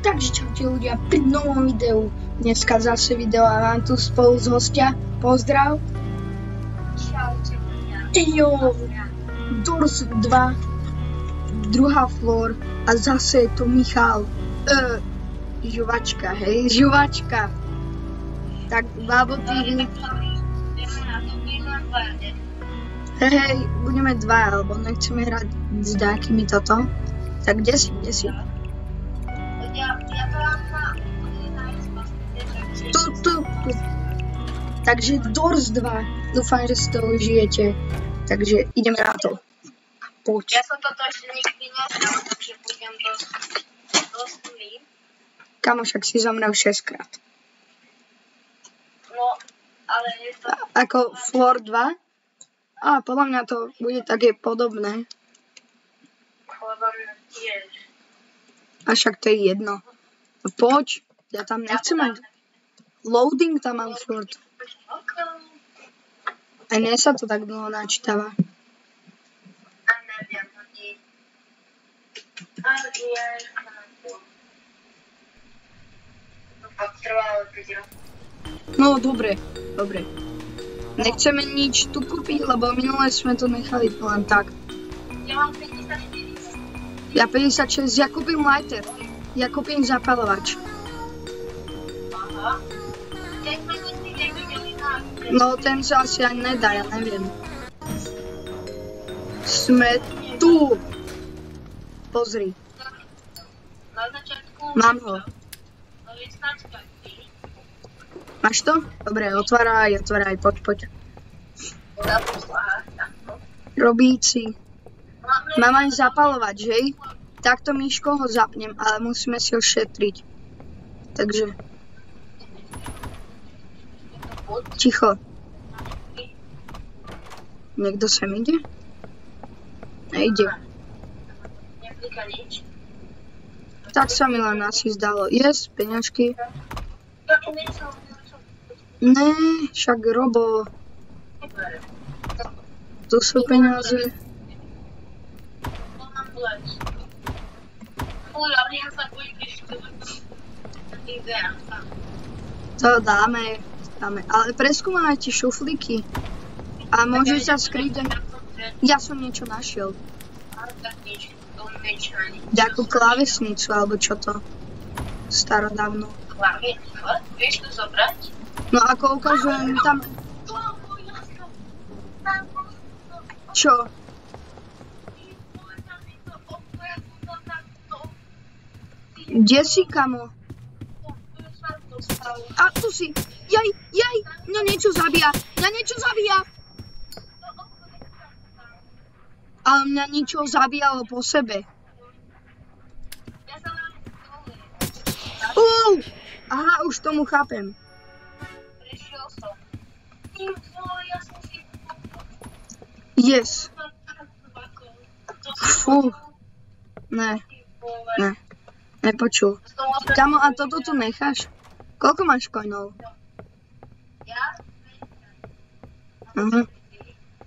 Takže čaute ľudia pri novom videu. Dneska zase video a mám tu spolu z hostia. Pozdrav. Čaute ľudia. Jo, Doors 2, druhá floor a zase je tu Michal. Žuvačka, hej, žuvačka. Tak Babo TV. Hej, budeme dva, alebo nechceme hrať s nejakými toto. Tak kde si? Ja to mám na Xbox. Tu. Takže Doors 2. Dúfam, že si to užijete. Takže ideme na to. Poď. Ja som toto ešte nikdy nehral, takže budem dosť zlý. Kamo, však si zomrel 6 krát. No, ale je to... Ako Floor 2? Á, podľa mňa to bude také podobné. Podľa mňa tiež. A však to je jedno. Poď, ja tam nechcem mať. Loading tam mám furt. Aj mne sa to tak dlho načítava. A neviem, hodí. Ale je... To potrvalo 5 rokov. No, dobre. Nechceme nič tu kúpiť, lebo minule sme to nechali len tak. Ja mám 54. Ja 56, ja kúpim lighter. Ja kúpim zapalovač. Aha. Keď sme nikdy nevideli na... No, ten sa asi ani nedá, ja neviem. Sme tu. Pozri. Na začiatku... Mám ho. No je značka. Máš to? Dobre, otváraj, poď. Robíci. Mám aj zapalovač, hej? Takto Miško ho zapnem, ale musíme si ho šetriť. Takže... Ticho. Niekto sem ide? Nejde. Neklika nič. Tak sa mi len asi zdalo. Yes, peňažky. Ja tu niečo. Ne, však Robo. Tu sú peniaze. To dáme. Ale preskúmajte šuflíky. A môžu sa skryť. Ja som niečo našiel. Nejakú klávesnicu, alebo čo to? Starodávno. Vieš to zobrať? No ako ukazujem tam... Čo? Kde si, kamo? A tu si. Jaj, mňa niečo zabíja. Ale mňa niečo zabíjalo po sebe. Aha, už tomu chápem. Yes. Fú. Ne. Nepočul. Kamo, a toto tu necháš? Koľko máš coinov? Aha.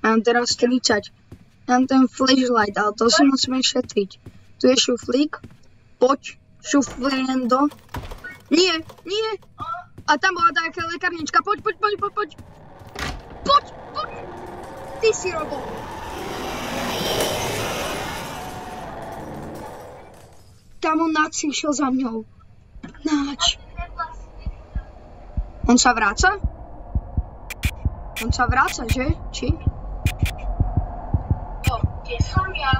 Mám teraz 30. Mám ten flashlight, ale to si musíme šetriť. Tu je šuflík. Poď, šufliendo. Nie. A tam bola taká lekárnička. Poď. Poď. Ty si Robo. Tam on Nač išiel za mňou. Nač. On sa vráca? Že? Či? Jo, kde som ja?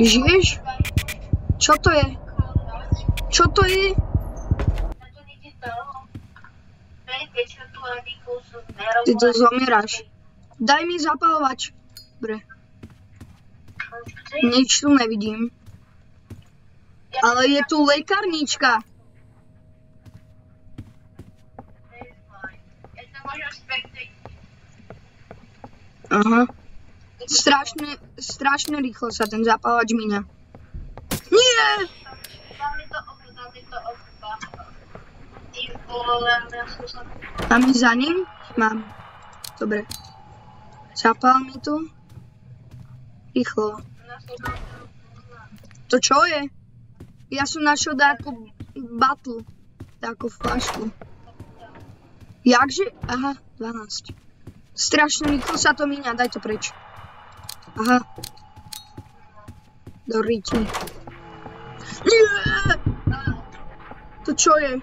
Žiješ? Čo to je? Ty to zomieráš. Daj mi zapalovač. Dobre. Nič tu nevidím. Ale je tu lekárnička. Aha. Strašne rýchlo sa ten zapalovač míňa. Nie! Mám ísť za ním? Mám. Dobre. Zapal mi tu. Rýchlo. To čo je? Ja som našiel takú batlu. Takú flašku. Jakže? Aha, 12. Strašne rýchlo sa to míňa, daj to preč. Aha. Do riti. Nie! To čo je?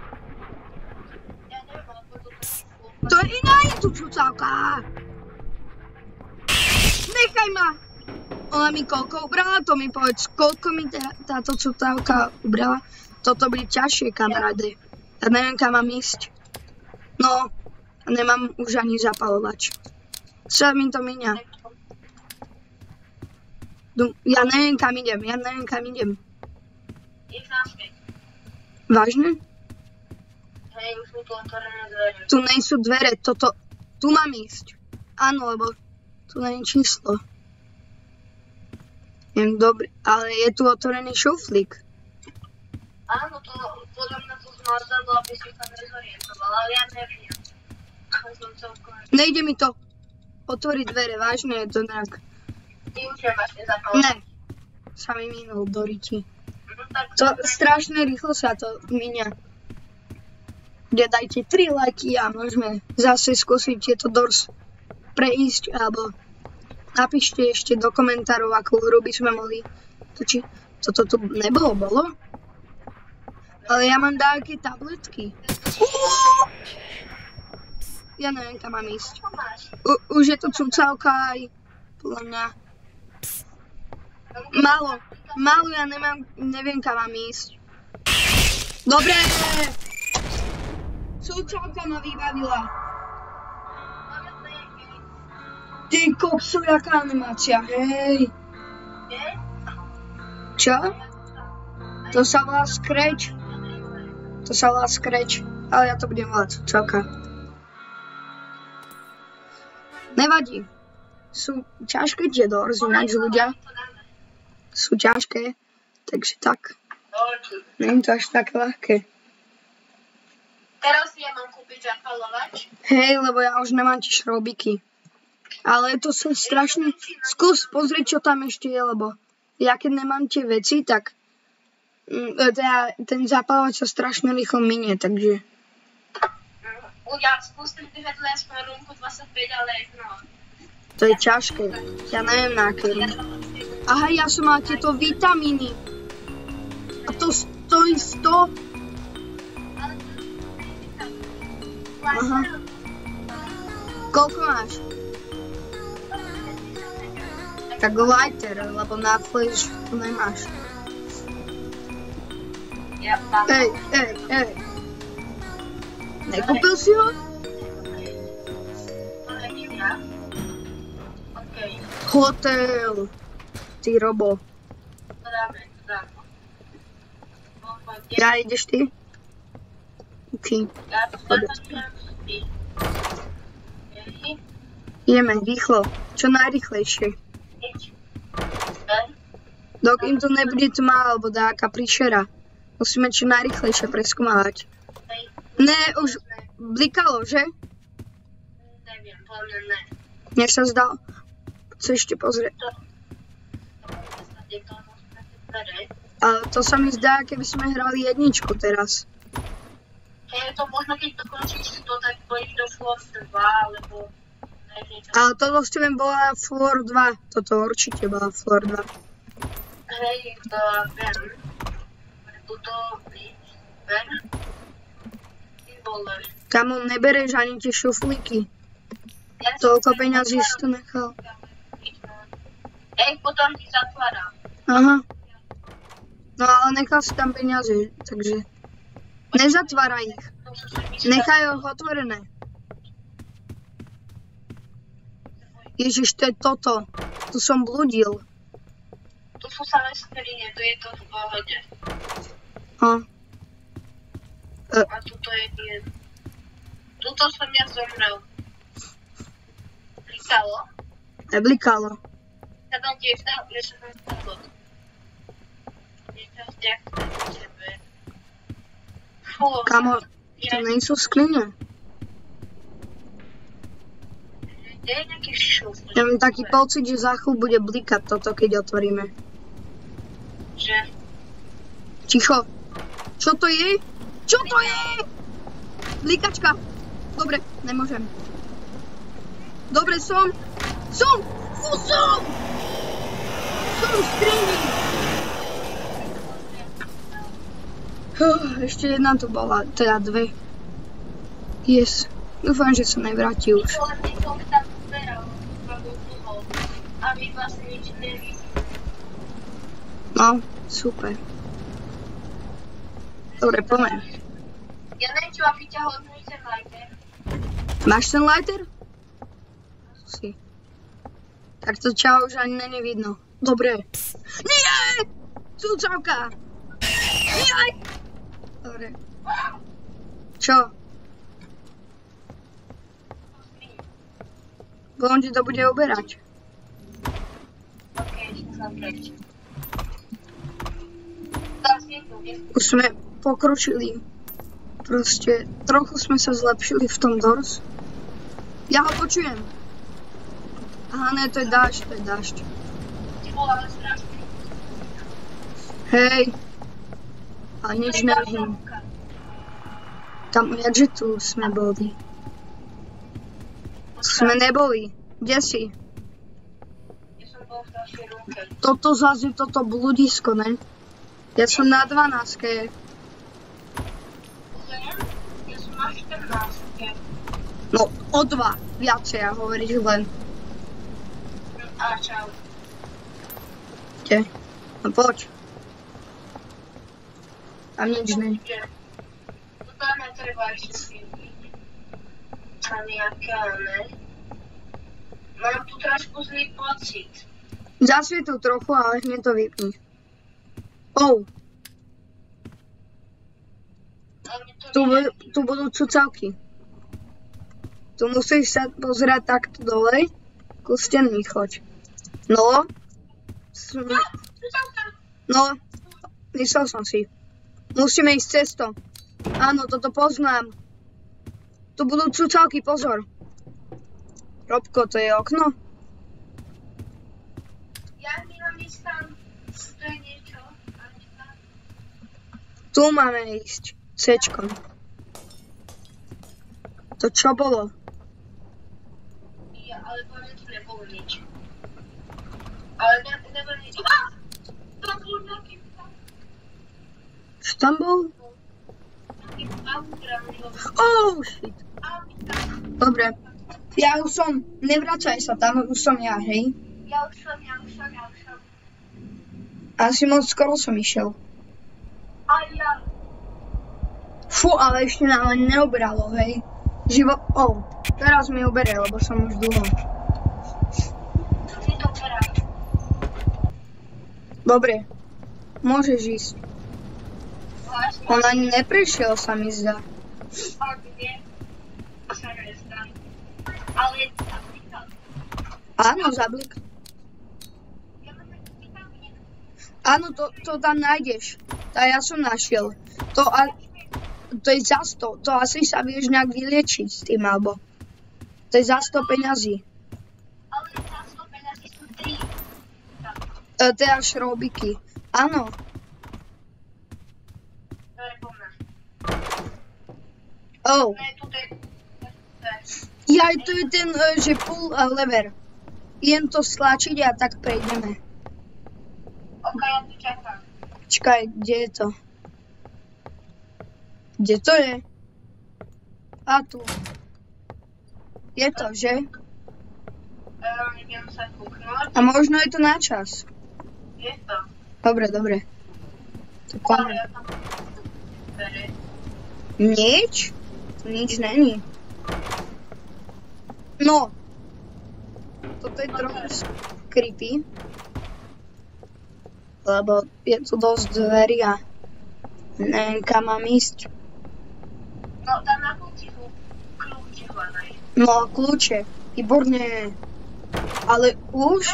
To je iná tu cucavka. Nechaj ma. Ona mi koľko ubrala, to mi povedz, koľko mi táto cucavka ubrala. Toto bude ťažšie, kamaráde. Ja neviem, kam mám ísť. No, nemám už ani zapalovač. Čo mi to míňa? Ja neviem, kam idem. Vážne? Hej, už sú tu otvorené dvere. Tu nie sú dvere, tu mám ísť. Áno, lebo tu nie je číslo. Dobre, ale je tu otvorený šuflík. Áno, to podľa mňa to zmazalo, aby si sa nezorientovala, ale ja neviem. Nejde mi to otvoriť dvere, vážne je to nejak. Ty už nemáš nezapalovač? Ne, sa mi minul do riti. To strašne rýchlo sa to míňa. Dajte 3 lajky a môžeme zase skúsiť tieto doors prejsť, alebo napíšte ešte do komentárov, akú hru by sme mohli točiť. Toto tu bolo? Ale ja mám také tabletky. Ja neviem, kam mám ísť. Už je to cucavka aj podľa mňa. Málo, ja neviem, kam mám ísť. Dobre! Cucavka ma vybavila. Ty koksu, jaká animácia, hej. Čo? To sa volá Scratch. Ale ja to budem volať cucavka. Nevadí. Sú ťažké tie doors, ináč ľudia. Sú ťažké, takže tak. Nie je to až tak ľahké. Teraz ja mám kúpiť zapalovač. Hej, lebo ja už nemám tie šrobiky. Ale to sa strašne... Skús pozrieť, čo tam ešte je, lebo ja keď nemám tie veci, tak ten zapalovač sa strašne rýchlo minie, takže... Ja skúsim držať len aspoň rúmku 25, ale no... To je ťažké. Ja neviem, na aké. Aha, ja som mal tieto vitamíny. A to stojí 100. Aha. Koľko máš? Tak lighter, lebo na flash to nemáš. Ej. Nekúpil si ho? Hotel. Ty robo. Ja, ideš ty? OK. Ideme rýchlo. Čo najrýchlejšie. Dokým to nebude tma, alebo dáka príšera. Musíme čo najrýchlejšie preskúmavať. Ne, už blikalo, že? Neviem, podľa ne. Mne sa zdal. Chce ešte pozrieť. Ale to sa mi zdá, keby sme hrali jedničku teraz. Hej, to možno keď dokončíš to, tak pôjdeš do Floor 2, alebo... Ale toto s tebem bola Floor 2. Toto určite bola Floor 2. Hej, to viem. Tuto, viem. Kamo, nebereš ani tie šuflíky. Toľko peňazí si to nechal. Potom ti zatváram. Aha. No ale nechal si tam peniaze, takže... Nezatváraj ich. Nechaj ho otvorené. Ježiš, to je toto. Tu som bludil. Tu sú samé skrine, tu je to v pohode. A tuto je jeden. Tuto som ja zomrel. Blikalo? Neblikalo. Sa tam tiež dal, že sa tam stalo. Niečo ďakujem tebe. Fú. Kamo, to nie sú skrine. Kde je nejaký šuf? Ja mám taký pocit, že za chvíľu bude blikať toto, keď otvoríme. Že? Ticho. Čo to je? Čo to je? Blikačka. Dobre, nemôžem. Dobre, som. Som v skrini. Ešte jedna tu bola, teda dve. Yes. Dúfam, že sa nevráti už. No, super. Dobre, poďme. Ja neviem, či vám vyťahol ten lighter. Máš ten lighter? Si. Tak to ťa už ani není vidno. Dobre. Nie! Cucavka! Nie! Dobre. Čo? On ti to bude uberať. OK, som preč. Už sme pokročili. Proste trochu sme sa zlepšili v tom Doors. Ja ho počujem. Aha, ne, to je dážď. Ty bol ale strašný. Hej. Ale nič nevím. Tam, jakže tu sme boli. Sme neboli. Kde si? Ja som bol v ďalšej rúke. Toto zase, toto bludisko, ne? Ja som na 12. Ja som na 14. No, o 2. Viacej, ja hovoriť len. A čau. Kde? No poď. Tam nič nie. No tam je treba ešte vypiť. A nejaké, ne? Mám tu trošku zlý pocit. Zasvietil trochu, ale hneď to vypni. Oh. Tu budú cucavky. Tu musíš sa pozerať takto dole. Ku steny choď. No. No. Myslel som si. Musíme ísť cestou. Áno, toto poznám. Tu budú cucavky, pozor. Robko, to je okno? Ja nemám ísť tam. To je niečo. Tu máme ísť. Cčkom. To čo bolo? Ja, ale poviem, tu nebolo nič. Ale nebolo nič. To bol nejaký pán. Čo tam bol? Nejaký pán, ktorá mi ho... Oh, shit. Dobre. Ja už som. Nevracaj sa tam, už som ja, hej? Ja už som. Asi moc skoro som išiel. A ja. Fú, ale ešte nám ani neuberalo, hej? Oh, teraz mi uberie, lebo som už dlho. Ty to berá. Dobre. Môžeš ísť. Vlastne. On ani neprešiel, sa mi zdá. A kde? Sa nezdá. Ale je to zablíkal. Áno, zablik. Ja mám taký vitamín. Áno, to tam nájdeš. To ja som našiel. To je za 100. To asi sa vieš nejak vyliečiť s tým, alebo. To je za 100 peňazí. Ale za 100 peňazí sú 3. Teda šrobiky. Áno. Dobre, poďme. Oh. Ne, tu je. Ja, to je ten, že full lever. Idem to stlačiť a tak prejdeme. OK, ja tu čakám. Čakaj, kde je to? Kde to je? A tu. Je to, že? Idem sa kúknúť. A možno je to na čas. Je to. Dobre. To Ale poďme. ja tam bere. Nič? Nič není. No. Toto je trochu creepy. Lebo je tu dosť dverí a neviem, kam mám ísť. No, tam na kľúči sú kľúče hľadaj. No, kľúče. Výborne. Ale už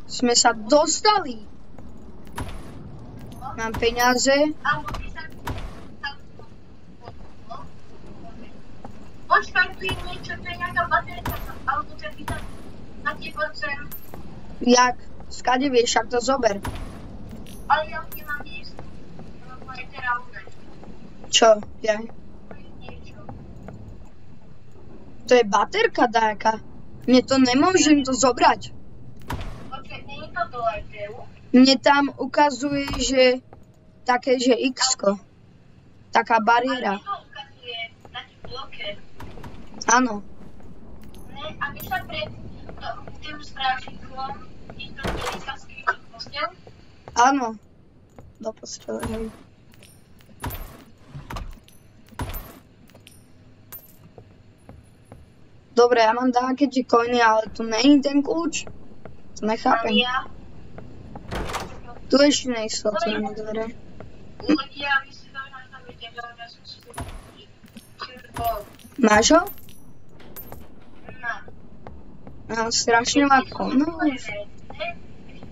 sme sa dostali. Mám peniaze. Alebo ty sa... Počkaj, tu je niečo, to je nejaká baterka, alebo to je vitamín. Na tie chcem. Jak? Skade vieš, však to zober. Ale ja nemám ísť. aj teraz une. Čo? Ja. Niečo. To je baterka dáka. Mne to nemôžem to zobrať. Počkej, nie je to do Etheru? Mne tam ukazuje, že také, že X-ko. Taká bariéra. A mne to ukazuje na tým bloke. Áno. Ne, a my sa pred tým strážnikom i to sa skrytý postel? Áno. Do postele, hej. Dobre, ja mám dáke tie coiny, ale tu není ten kľúč. To nechápem. Ja. Tu ešte nejsú otvorené dvere. Ľudia, my si to tam vidieť, ale ja som si bol. Máš ho? Na. Mám strašne veľa coinov. Ne,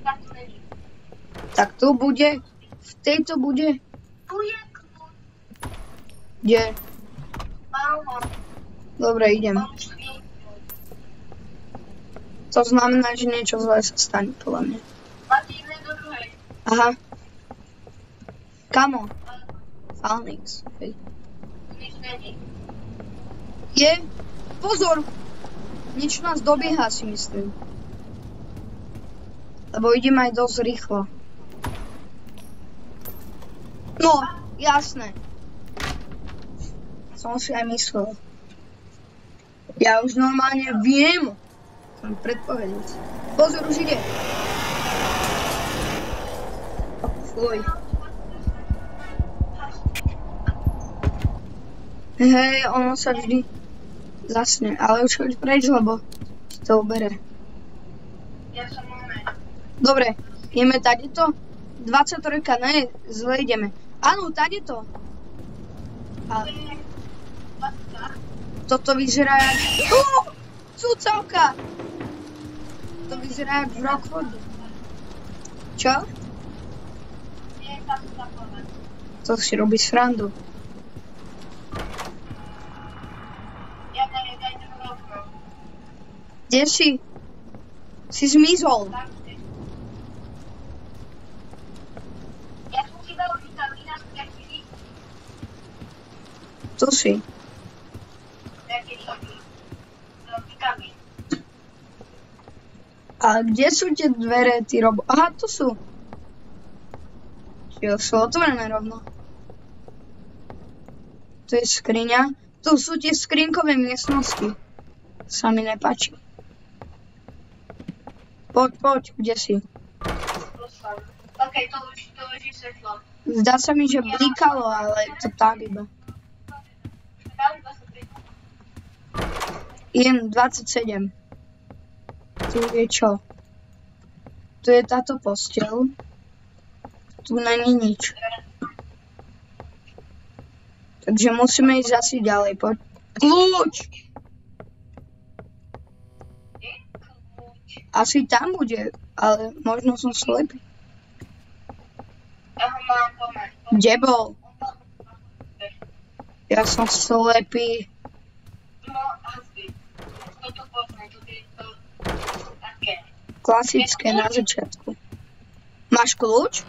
tak to není. Tak tu bude. V tejto bude. Tu je kľúč. Kde? Mám ho. Dobre, idem. Mám švínku. To znamená, že niečo zlé sa stane, podľa mňa. Máte iné do druhej. Aha. Kamo? Falnix. Hej. Nič není. Je? Pozor! Niečo nás dobieha, si myslím. Lebo idem aj dosť rýchlo. No, jasné. Som si aj myslel. Ja už normálne viem. Som predpovedať. Pozor, už ide. Fuj. Hej, ono sa vždy zasne, ale už choď preč, lebo ti to ubere. Ja som máme. Dobre, ideme tadeto. 23, ne, zle ideme. Áno, tadeto. Ale toto vyzerá jak... Cucavka! To vyzerá jak v Rockforde. Čo? Nie, tam sa zapovedať. To si robí srandu. Ja dajte do okno. Kde si? Si zmizol. Tak, ja som si dal vitamína z krekvily. Tu si. Nejaké líky. Vitamín. A kde sú tie dvere, ty robo... Aha, tu sú. Jo, sú otvorené rovno. Tu je skriňa. Tu sú tie skrinkové miestnosti. Sa mi nepáči. Poď, kde si? Tu som. OK, to už je svetlo. Zdá sa mi, že blikalo, ale to tak iba. Dali 23. Idem 27. Tu je čo? Tu je táto posteľ. Tu není nič. Takže musíme ísť asi ďalej. Poď. Kľúč! Asi tam bude, ale možno som slepý. Ja ho mám pomer. Kde bol? Ja som slepý. No, asi. Toto poznaj, to je to také. Klasické na začiatku. Máš kľúč?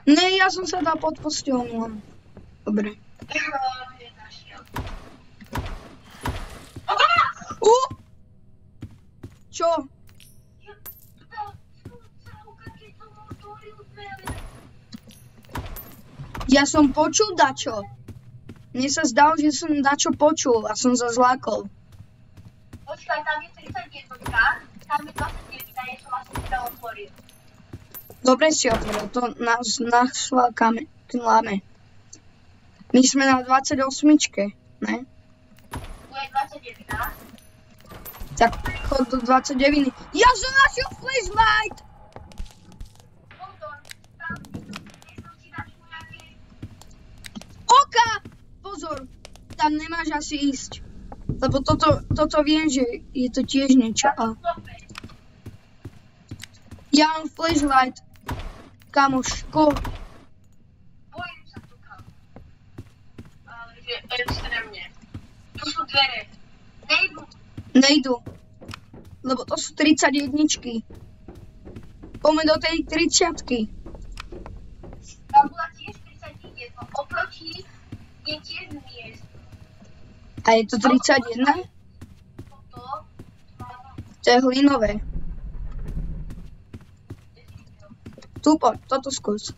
Ne, ja som sa dal pod posteľnú. Dobre. Čo? Ja som počul dačo. Mne sa zdalo, že som dačo počul a som sa zlákol. Počkaj, tam je 31, tam je 29, a ja som asi to otvoril. Dobre si otvoril, to nás našla kláme. My sme na 28, ne? Tu je 29, a? Tak chod do 29. Ja som našiel flashlight! Pozor, tam som si našel nejaké... Oka! Pozor, tam nemáš asi ísť. Lebo toto viem, že je to tiež niečo. A... Ja mám flashlight. Kamoško. Bojím sa tu kam. Ale že extrémne. Tu sú dvere. Nejdu. Lebo to sú 31. Poďme do tej 30. Tam bola tiež 31. je tiež miest. A je to 31? Toto má To je hlinové. Tu poď, toto skús.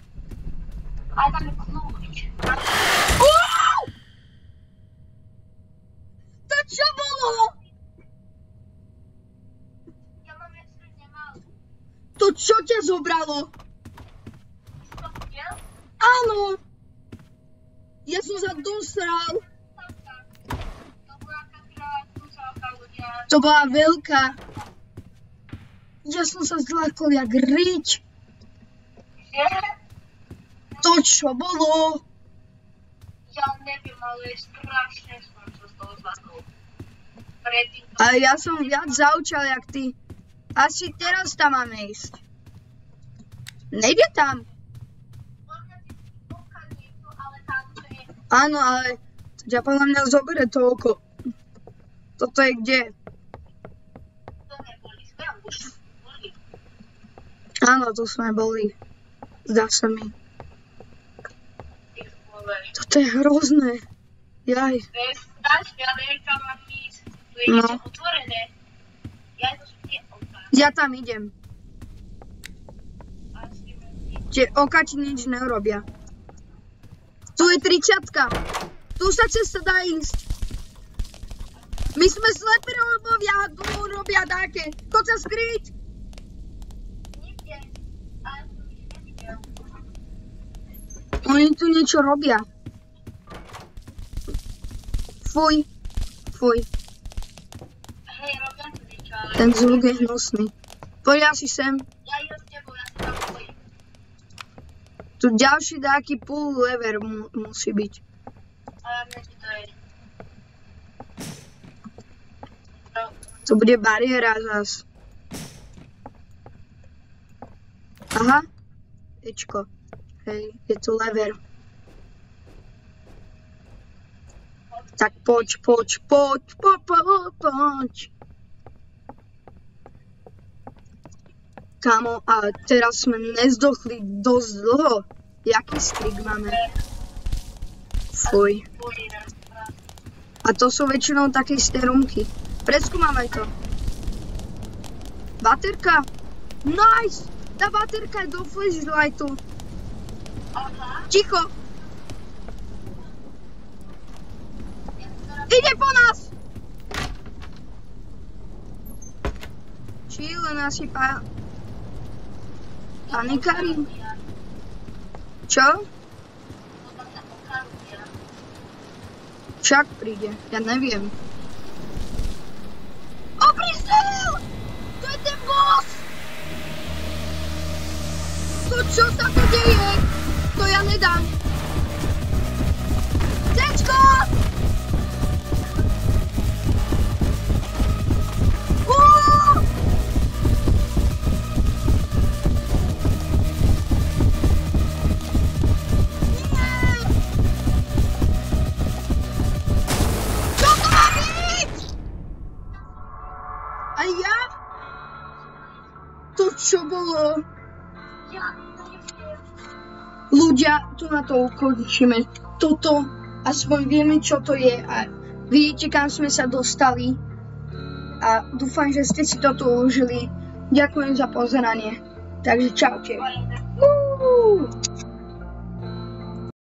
aj tam je kľúč. To čo bolo? Ja mám extrémne malú. To čo ťa zobralo? Si to videl? Áno. Ja som sa dosral. To bola taká kľúčová ľudia. To bola veľká. Ja som sa zlákol jak rič. Že? To čo bolo? Ja neviem, ale strašne som sa z toho zlakol. Predtým to... Ale ja som viac zaučal jak ty. Asi teraz tam máme ísť. Nejde tam. Možno si pokiaľ niekto, ale tam to je... Áno, ale to ťa podľa mňa zobere to oko. Toto je kde? To neboli. Sme už boli. Áno, tu sme boli. Zdá sa mi. Ty vole. Toto je hrozné. Jaj. To je strašne, ale kam mám ísť. Tu je No. niečo otvorené. Ja to sú tie oka. Ja tam idem. Asi mám Tie oka ti nič neurobia. Tu je 30. Tu sa cesta dá ísť. My sme slepí robovia, tu robia také. Choď sa skryť. nikde. Ale som ich nevidel. Oni tu niečo robia. Fuj. Fuj. Hej, robia tu niečo, ale... Ten zvuk je hnusný. Poď asi sem. Ja idem s tebou, ja sa tam bojím. Tu ďalší dáky pull lever musí byť. Ale mne ti to je... No, Tu bude bariéra zas. Aha. Ečko. Hej, je tu lever. Tak poď. Kámo, ale teraz sme nezdochli dosť dlho. Jaký strik máme? Fuj. bojím. A to sú väčšinou také stromky. Preskúmavaj to. Baterka. Nice! Tá baterka je do flashlightu. Aha. Ticho. Ide po nás! Chill, asi panikári. Čo? Potom sa pokarúdia. Však príde, ja neviem. O, prišiel! To je ten boss! To čo sa tu deje? To ja nedám. Cečko! A ja? To čo bolo? Ja neviem. Ľudia, tu na to ukončíme. Toto, aspoň vieme, čo to je a vidíte, kam sme sa dostali. A dúfam, že ste si toto užili. Ďakujem za pozeranie. Takže čaute. Bojím.